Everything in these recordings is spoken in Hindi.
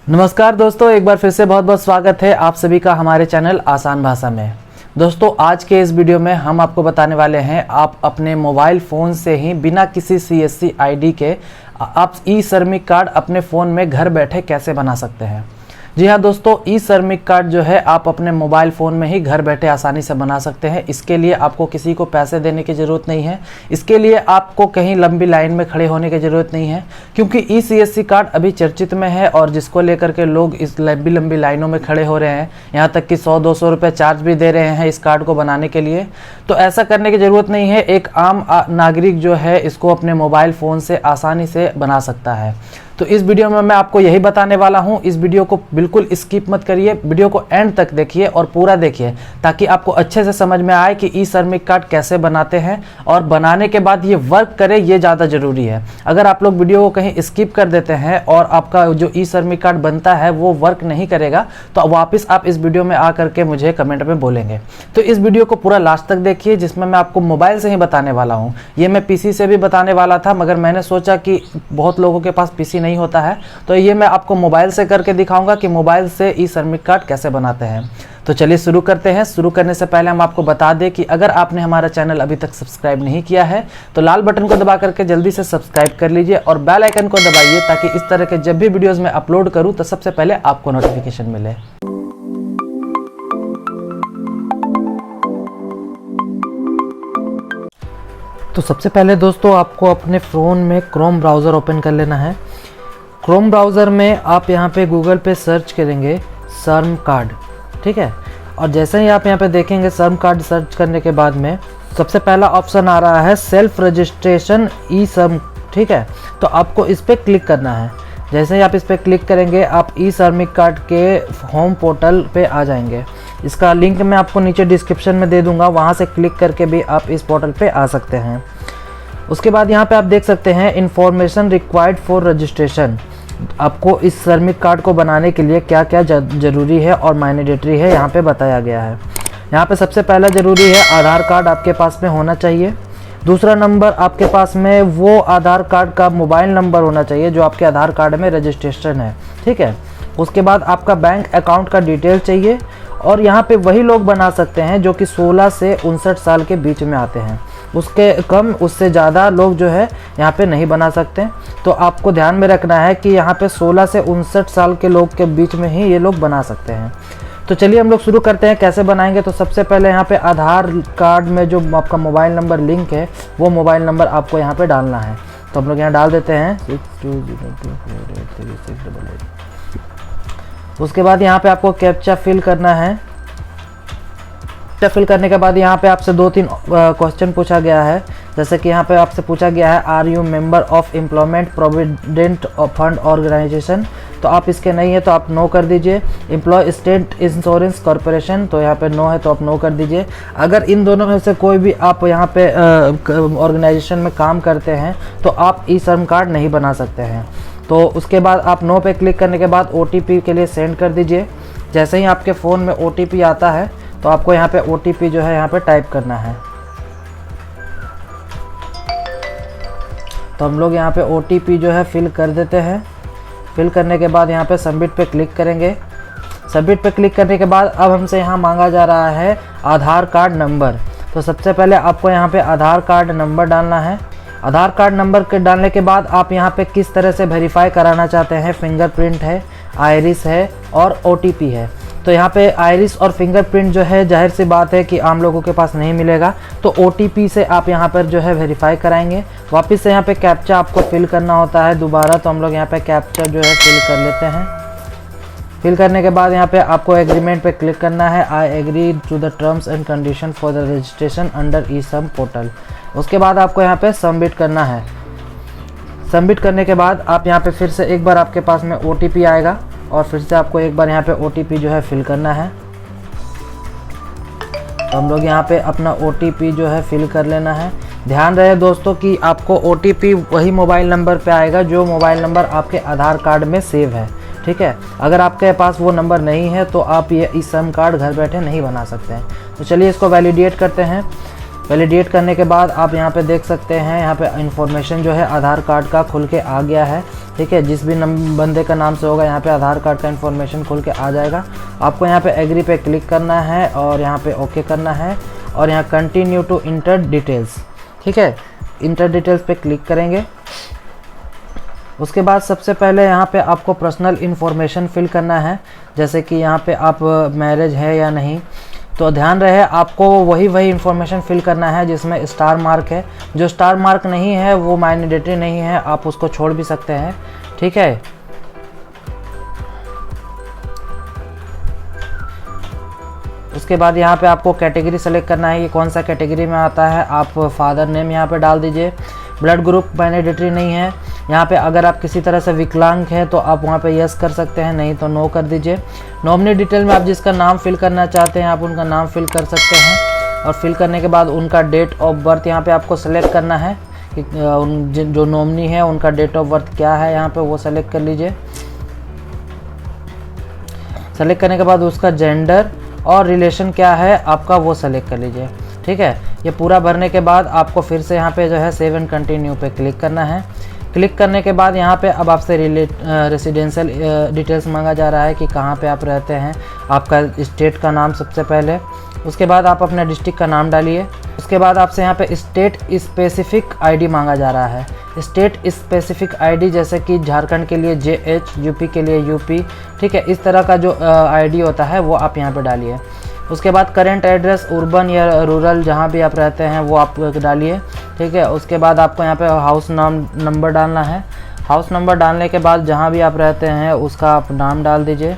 नमस्कार दोस्तों, एक बार फिर से बहुत बहुत स्वागत है आप सभी का हमारे चैनल आसान भाषा में। दोस्तों, आज के इस वीडियो में हम आपको बताने वाले हैं आप अपने मोबाइल फ़ोन से ही बिना किसी CSC ID के आप ई श्रमिक कार्ड अपने फ़ोन में घर बैठे कैसे बना सकते हैं। जी हाँ दोस्तों, ई श्रमिक कार्ड जो है आप अपने मोबाइल फ़ोन में ही घर बैठे आसानी से बना सकते हैं। इसके लिए आपको किसी को पैसे देने की ज़रूरत नहीं है। इसके लिए आपको कहीं लंबी लाइन में खड़े होने की ज़रूरत नहीं है, क्योंकि ई CSC कार्ड अभी चर्चित में है और जिसको लेकर के लोग इस लंबी लाइनों में खड़े हो रहे हैं, यहाँ तक कि 100-200 रुपये चार्ज भी दे रहे हैं इस कार्ड को बनाने के लिए। तो ऐसा करने की ज़रूरत नहीं है। एक आम नागरिक जो है इसको अपने मोबाइल फ़ोन से आसानी से बना सकता है। तो इस वीडियो में मैं आपको यही बताने वाला हूं। इस वीडियो को बिल्कुल स्किप मत करिए, वीडियो को एंड तक देखिए और पूरा देखिए, ताकि आपको अच्छे से समझ में आए कि ई श्रमिक कार्ड कैसे बनाते हैं और बनाने के बाद ये वर्क करे, ये ज़्यादा ज़रूरी है। अगर आप लोग वीडियो को कहीं स्किप कर देते हैं और आपका जो ई श्रमिक कार्ड बनता है वो वर्क नहीं करेगा, तो वापस आप इस वीडियो में आकर के मुझे कमेंट में बोलेंगे। तो इस वीडियो को पूरा लास्ट तक देखिए, जिसमें मैं आपको मोबाइल से ही बताने वाला हूँ। ये मैं PC से भी बताने वाला था, मगर मैंने सोचा कि बहुत लोगों के पास PC नहीं होता है, तो ये मैं आपको मोबाइल से करके दिखाऊंगा कि मोबाइल से ई श्रमिक कार्ड कैसे बनाते हैं। तो चलिए शुरू करते हैं। शुरू करने से पहले हम आपको बता दें कि अगर आपने हमारा चैनल अभी तक सब्सक्राइब नहीं किया है तो लाल बटन को दबा करके जल्दी से सब्सक्राइब कर लीजिए और बेल आइकन को दबाइए, ताकि इस तरह के जब भी वीडियोस मैं अपलोड करूं तो सबसे पहले आपको नोटिफिकेशन मिले। तो सबसे पहले दोस्तों आपको अपने फ़ोन में क्रोम ब्राउज़र ओपन कर लेना है। क्रोम ब्राउज़र में आप यहाँ पे गूगल पे सर्च करेंगे श्रम कार्ड, ठीक है। और जैसे ही आप यहाँ पे देखेंगे श्रम कार्ड सर्च करने के बाद में सबसे पहला ऑप्शन आ रहा है सेल्फ रजिस्ट्रेशन ई श्रम, ठीक है। तो आपको इस पर क्लिक करना है। जैसे ही आप इस पर क्लिक करेंगे आप ई श्रमिक कार्ड के होम पोर्टल पे आ जाएंगे। इसका लिंक मैं आपको नीचे डिस्क्रिप्शन में दे दूंगा, वहाँ से क्लिक करके भी आप इस पोर्टल पे आ सकते हैं। उसके बाद यहाँ पे आप देख सकते हैं इन्फॉर्मेशन रिक्वायर्ड फॉर रजिस्ट्रेशन। आपको इस श्रमिक कार्ड को बनाने के लिए क्या क्या ज़रूरी है और मैंडेटरी है यहाँ पे बताया गया है। यहाँ पे सबसे पहला ज़रूरी है आधार कार्ड आपके पास में होना चाहिए। दूसरा नंबर, आपके पास में वो आधार कार्ड का मोबाइल नंबर होना चाहिए जो आपके आधार कार्ड में रजिस्ट्रेशन है, ठीक है। उसके बाद आपका बैंक अकाउंट का डिटेल चाहिए, और यहाँ पे वही लोग बना सकते हैं जो कि 16 से 59 साल के बीच में आते हैं। उसके कम, उससे ज़्यादा लोग जो है यहाँ पे नहीं बना सकते। तो आपको ध्यान में रखना है कि यहाँ पे 16 से 59 साल के लोग के बीच में ही ये लोग बना सकते हैं। तो चलिए हम लोग शुरू करते हैं कैसे बनाएंगे। तो सबसे पहले यहाँ पे आधार कार्ड में जो आपका मोबाइल नंबर लिंक है वो मोबाइल नंबर आपको यहाँ पे डालना है। तो हम लोग यहाँ डाल देते हैं 62024368। उसके बाद यहाँ पे आपको कैप्चा फिल करना है। कैप्चा फिल करने के बाद यहाँ पे आपसे 2-3 क्वेश्चन पूछा गया है। जैसे कि यहाँ पे आपसे पूछा गया है are you member of employment provident fund organisation, तो आप इसके नहीं है तो आप नो कर दीजिए। एम्प्लॉय स्टेट इंश्योरेंस कॉरपोरेशन, तो यहाँ पे नो है तो आप नो कर दीजिए। अगर इन दोनों में से कोई भी आप यहाँ पे ऑर्गेनाइजेशन में काम करते हैं तो आप ई श्रम कार्ड नहीं बना सकते हैं। तो उसके बाद आप नो पे क्लिक करने के बाद OTP के लिए सेंड कर दीजिए। जैसे ही आपके फ़ोन में OTP आता है तो आपको यहाँ पे OTP जो है यहाँ पे टाइप करना है। तो हम लोग यहाँ पे OTP जो है फिल कर देते हैं। फिल करने के बाद यहाँ पे सबमिट पे क्लिक करेंगे। सबमिट पे क्लिक करने के बाद अब हमसे यहाँ मांगा जा रहा है आधार कार्ड नंबर। तो सबसे पहले आपको यहाँ पे आधार कार्ड नंबर डालना है। आधार कार्ड नंबर के डालने के बाद आप यहाँ पे किस तरह से वेरीफाई कराना चाहते हैं, फिंगरप्रिंट है, आइरिस है और OTP है। तो यहाँ पे आइरिस और फिंगरप्रिंट जो है जाहिर सी बात है कि आम लोगों के पास नहीं मिलेगा, तो OTP से आप यहाँ पर जो है वेरीफाई कराएंगे। वापस से यहाँ पे कैप्चा आपको फिल करना होता है दोबारा, तो हम लोग यहाँ पे कैप्चा जो है फिल कर लेते हैं। फिल करने के बाद यहाँ पे आपको एग्रीमेंट पे क्लिक करना है, I agree to the terms and condition for the registration under e Shram portal. उसके बाद आपको यहाँ पे सबमिट करना है। सबमिट करने के बाद आप यहाँ पे फिर से एक बार आपके पास में OTP आएगा और फिर से आपको एक बार यहाँ पे OTP जो है फिल करना है। तो हम लोग यहाँ पे अपना OTP जो है फिल कर लेना है। ध्यान रहे दोस्तों कि आपको OTP वही मोबाइल नंबर पे आएगा जो मोबाइल नंबर आपके आधार कार्ड में सेव है, ठीक है। अगर आपके पास वो नंबर नहीं है तो आप ये ई श्रम कार्ड घर बैठे नहीं बना सकते हैं। तो चलिए इसको वैलिडेट करते हैं। वैलिडेट करने के बाद आप यहाँ पे देख सकते हैं, यहाँ पे इन्फॉर्मेशन जो है आधार कार्ड का खुल के आ गया है। ठीक है। जिस भी बंदे का नाम से होगा यहाँ पे आधार कार्ड का इन्फॉर्मेशन खुल के आ जाएगा। आपको यहाँ पे एग्री पे क्लिक करना है और यहाँ पे ओके करना है और यहाँ कंटिन्यू टू इंटर डिटेल्स, ठीक है, इंटर डिटेल्स पे क्लिक करेंगे। उसके बाद सबसे पहले यहाँ पे आपको पर्सनल इन्फॉर्मेशन फिल करना है, जैसे कि यहाँ पे आप मैरिज है या नहीं। तो ध्यान रहे आपको वही इन्फॉर्मेशन फिल करना है जिसमें स्टार मार्क है। जो स्टार मार्क नहीं है वो मैंडेटरी नहीं है, आप उसको छोड़ भी सकते हैं, ठीक है। उसके बाद यहाँ पे आपको कैटेगरी सेलेक्ट करना है, ये कौन सा कैटेगरी में आता है। आप फादर नेम यहाँ पे डाल दीजिए। ब्लड ग्रुप मैंडेटरी नहीं है यहाँ पे। अगर आप किसी तरह से विकलांग हैं तो आप वहाँ पे यस कर सकते हैं, नहीं तो नो कर दीजिए। नॉमिनी डिटेल में आप जिसका नाम फिल करना चाहते हैं आप उनका नाम फिल कर सकते हैं और फिल करने के बाद उनका डेट ऑफ बर्थ यहाँ पे आपको सेलेक्ट करना है कि जो नॉमिनी है उनका डेट ऑफ बर्थ क्या है, यहाँ पे वो सेलेक्ट कर लीजिए। सेलेक्ट करने के बाद उसका जेंडर और रिलेशन क्या है आपका वो सेलेक्ट कर लीजिए, ठीक है। ये पूरा भरने के बाद आपको फिर से यहाँ पे जो है सेव एंड कंटिन्यू पे क्लिक करना है। क्लिक करने के बाद यहाँ पे अब आपसे रेसिडेंशियल डिटेल्स मांगा जा रहा है कि कहाँ पे आप रहते हैं, आपका स्टेट का नाम सबसे पहले। उसके बाद आप अपने डिस्ट्रिक्ट का नाम डालिए। उसके बाद आपसे यहाँ पे स्टेट स्पेसिफिक आईडी मांगा जा रहा है। स्टेट स्पेसिफिक आईडी जैसे कि झारखंड के लिए JH, यूपी के लिए UP, ठीक है। इस तरह का जो आईडी होता है वो आप यहाँ पे डालिए। उसके बाद करेंट एड्रेस अर्बन या रूरल जहाँ भी आप रहते हैं वो आप डालिए, ठीक है। उसके बाद आपको यहाँ पे हाउस नंबर डालना है। हाउस नंबर डालने के बाद जहाँ भी आप रहते हैं उसका आप नाम डाल दीजिए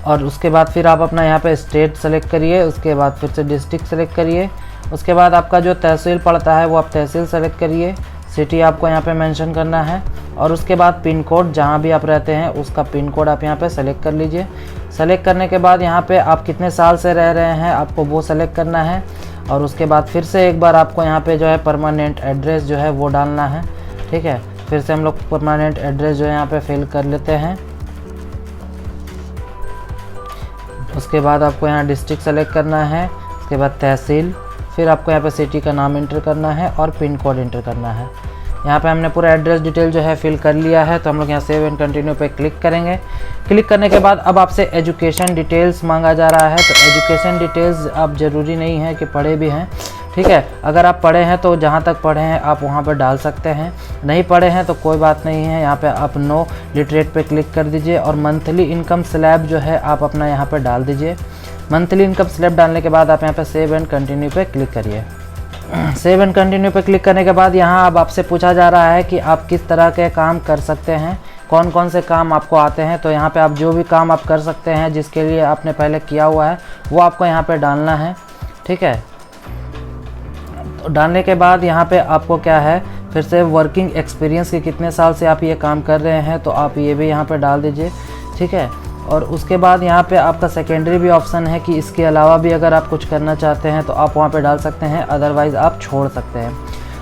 और उसके बाद फिर आप अपना यहाँ पे स्टेट सेलेक्ट करिए। उसके बाद फिर से डिस्ट्रिक्ट सेलेक्ट करिए। उसके बाद आपका जो तहसील पड़ता है वो आप तहसील सेलेक्ट करिए। सिटी आपको यहाँ पे मेंशन करना है और उसके बाद पिन कोड जहाँ भी आप रहते हैं उसका पिन कोड आप यहाँ पे सेलेक्ट कर लीजिए। सेलेक्ट करने के बाद यहाँ पे आप कितने साल से रह रहे हैं आपको वो सेलेक्ट करना है और उसके बाद फिर से एक बार आपको यहाँ पे जो है परमानेंट एड्रेस जो है वो डालना है, ठीक है। फिर से हम लोग परमानेंट एड्रेस जो है यहाँ पे फिल कर लेते हैं। उसके बाद आपको यहाँ डिस्ट्रिक्ट सेलेक्ट करना है, उसके बाद तहसील, फिर आपको यहाँ पे सिटी का नाम इंटर करना है और पिन कोड इंटर करना है। यहाँ पे हमने पूरा एड्रेस डिटेल जो है फिल कर लिया है, तो हम लोग यहाँ सेव एंड कंटिन्यू पे क्लिक करेंगे। क्लिक करने के बाद अब आपसे एजुकेशन डिटेल्स मांगा जा रहा है। तो एजुकेशन डिटेल्स आप ज़रूरी नहीं है कि पढ़े भी हैं, ठीक है। अगर आप पढ़े हैं तो जहाँ तक पढ़े हैं आप वहाँ पर डाल सकते हैं, नहीं पढ़े हैं तो कोई बात नहीं है। यहाँ पे आप नो लिटरेट पे क्लिक कर दीजिए और मंथली इनकम स्लैब जो है आप अपना यहाँ पर डाल दीजिए। मंथली इनकम स्लैब डालने के बाद आप यहाँ पे सेव एंड कंटिन्यू पे क्लिक करिए। सेव एंड कंटिन्यू पे क्लिक करने के बाद यहाँ अब आपसे पूछा जा रहा है कि आप किस तरह के काम कर सकते हैं, कौन कौन से काम आपको आते हैं। तो यहाँ पे आप जो भी काम आप कर सकते हैं जिसके लिए आपने पहले किया हुआ है वो आपको यहाँ पे डालना है, ठीक है। तो डालने के बाद यहाँ पे आपको क्या है फिर से वर्किंग एक्सपीरियंस के कितने साल से आप ये काम कर रहे हैं तो आप ये भी यहाँ पे डाल दीजिए, ठीक है। और उसके बाद यहाँ पे आपका सेकेंडरी भी ऑप्शन है कि इसके अलावा भी अगर आप कुछ करना चाहते हैं तो आप वहाँ पे डाल सकते हैं, अदरवाइज़ आप छोड़ सकते हैं।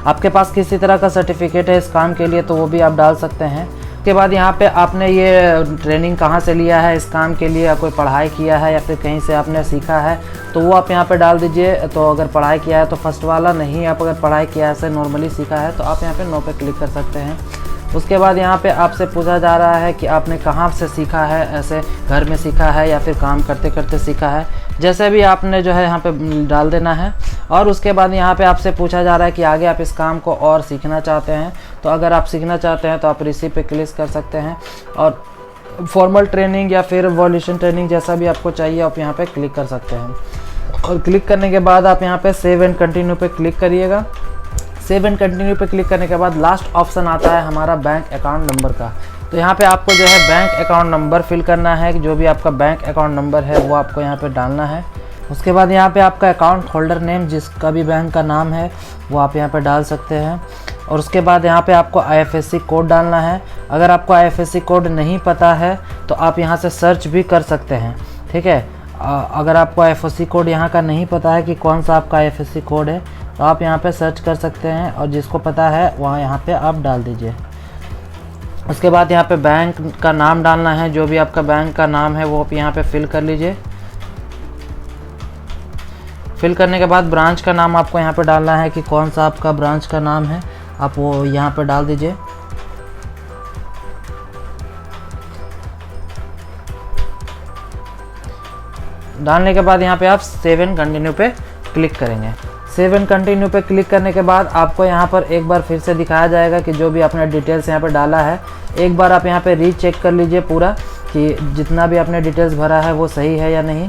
आपके पास किसी तरह का सर्टिफिकेट है इस काम के लिए तो वो भी आप डाल सकते हैं। उसके बाद यहाँ पे आपने ये ट्रेनिंग कहाँ से लिया है इस काम के लिए, या कोई पढ़ाई किया है या फिर कहीं से आपने सीखा है तो वो आप यहाँ पे डाल दीजिए। तो अगर पढ़ाई किया है तो फर्स्ट वाला, नहीं आप अगर पढ़ाई किया है ऐसे नॉर्मली सीखा है तो आप यहाँ पे नो पे क्लिक कर सकते हैं। उसके बाद यहाँ पे आपसे पूछा जा रहा है कि आपने कहाँ से सीखा है, ऐसे घर में सीखा है या फिर काम करते करते सीखा है, जैसे भी आपने जो है यहाँ पे डाल देना है। और उसके बाद यहाँ पे आपसे पूछा जा रहा है कि आगे आप इस काम को और सीखना चाहते हैं, तो अगर आप सीखना चाहते हैं तो आप रिसीव पे क्लिक कर सकते हैं और फॉर्मल ट्रेनिंग या फिर वॉल्यूशन ट्रेनिंग जैसा भी आपको चाहिए आप यहाँ पे क्लिक कर सकते हैं। और क्लिक करने के बाद आप यहाँ पे सेव एंड कंटिन्यू पे क्लिक करिएगा। सेव एंड कंटिन्यू पे क्लिक करने के बाद लास्ट ऑप्शन आता है हमारा बैंक अकाउंट नंबर का। तो यहाँ पे आपको जो है बैंक अकाउंट नंबर फिल करना है, जो भी आपका बैंक अकाउंट नंबर है वो आपको यहाँ पे डालना है। उसके बाद यहाँ पे आपका अकाउंट होल्डर नेम जिसका भी बैंक का नाम है वो आप यहाँ पे डाल सकते हैं। और उसके बाद यहाँ पे आपको IFSC कोड डालना है। अगर आपको IFSC कोड नहीं पता है तो आप यहाँ से सर्च भी कर सकते हैं, ठीक है। अगर आपको IFSC कोड यहाँ का नहीं पता है कि कौन सा आपका IFSC कोड है तो आप यहाँ पे सर्च कर सकते हैं और जिसको पता है वहाँ यहाँ पे आप डाल दीजिए। उसके बाद यहाँ पे बैंक का नाम डालना है, जो भी आपका बैंक का नाम है वो आप यहाँ पे फिल कर लीजिए। फिल करने के बाद ब्रांच का नाम आपको यहाँ पे डालना है कि कौन सा आपका ब्रांच का नाम है। आप वो यहाँ पर डाल दीजिए। डालने के बाद यहाँ पे आप सेव एंड कंटिन्यू पे क्लिक करेंगे। सेव एंड कंटिन्यू पे क्लिक करने के बाद आपको यहाँ पर एक बार फिर से दिखाया जाएगा कि जो भी आपने डिटेल्स यहाँ पे डाला है, एक बार आप यहाँ पे रीचेक कर लीजिए पूरा कि जितना भी आपने डिटेल्स भरा है वो सही है या नहीं।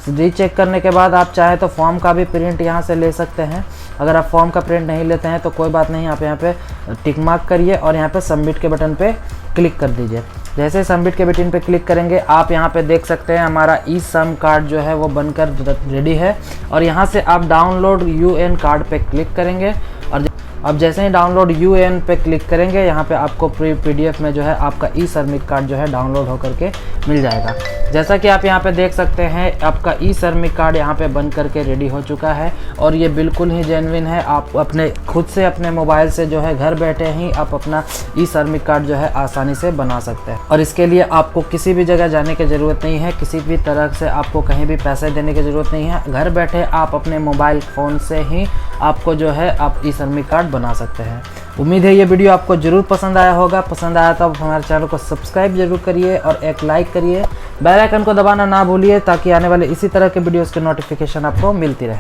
रीचेक करने के बाद आप चाहे तो फॉर्म का भी प्रिंट यहाँ से ले सकते हैं। अगर आप फॉर्म का प्रिंट नहीं लेते हैं तो कोई बात नहीं, आप यहाँ पे टिक मार्क करिए और यहाँ पे सबमिट के बटन पे क्लिक कर दीजिए। जैसे सबमिट के बटन पे क्लिक करेंगे आप यहाँ पे देख सकते हैं हमारा ई श्रम कार्ड जो है वो बनकर रेडी है। और यहाँ से आप डाउनलोड यूएन कार्ड पे क्लिक करेंगे और अब जैसे ही डाउनलोड यूएन पे क्लिक करेंगे यहाँ पे आपको पीडीएफ में जो है आपका ई श्रमिक कार्ड जो है डाउनलोड होकर के मिल जाएगा। जैसा कि आप यहाँ पे देख सकते हैं आपका ई श्रमिक कार्ड यहाँ पे बन करके रेडी हो चुका है और ये बिल्कुल ही जेन्युइन है। आप अपने खुद से अपने मोबाइल से जो है घर बैठे ही आप अपना ई श्रमिक कार्ड जो है आसानी से बना सकते हैं और इसके लिए आपको किसी भी जगह जाने की ज़रूरत नहीं है, किसी भी तरह से आपको कहीं भी पैसे देने की ज़रूरत नहीं है। घर बैठे आप अपने मोबाइल फ़ोन से ही आपको जो है आप ई श्रमिक कार्ड बना सकते हैं। उम्मीद है ये वीडियो आपको ज़रूर पसंद आया होगा। पसंद आया तो आप हमारे चैनल को सब्सक्राइब जरूर करिए और एक लाइक करिए। बेल आइकन को दबाना ना भूलिए ताकि आने वाले इसी तरह के वीडियोस के नोटिफिकेशन आपको मिलती रहे।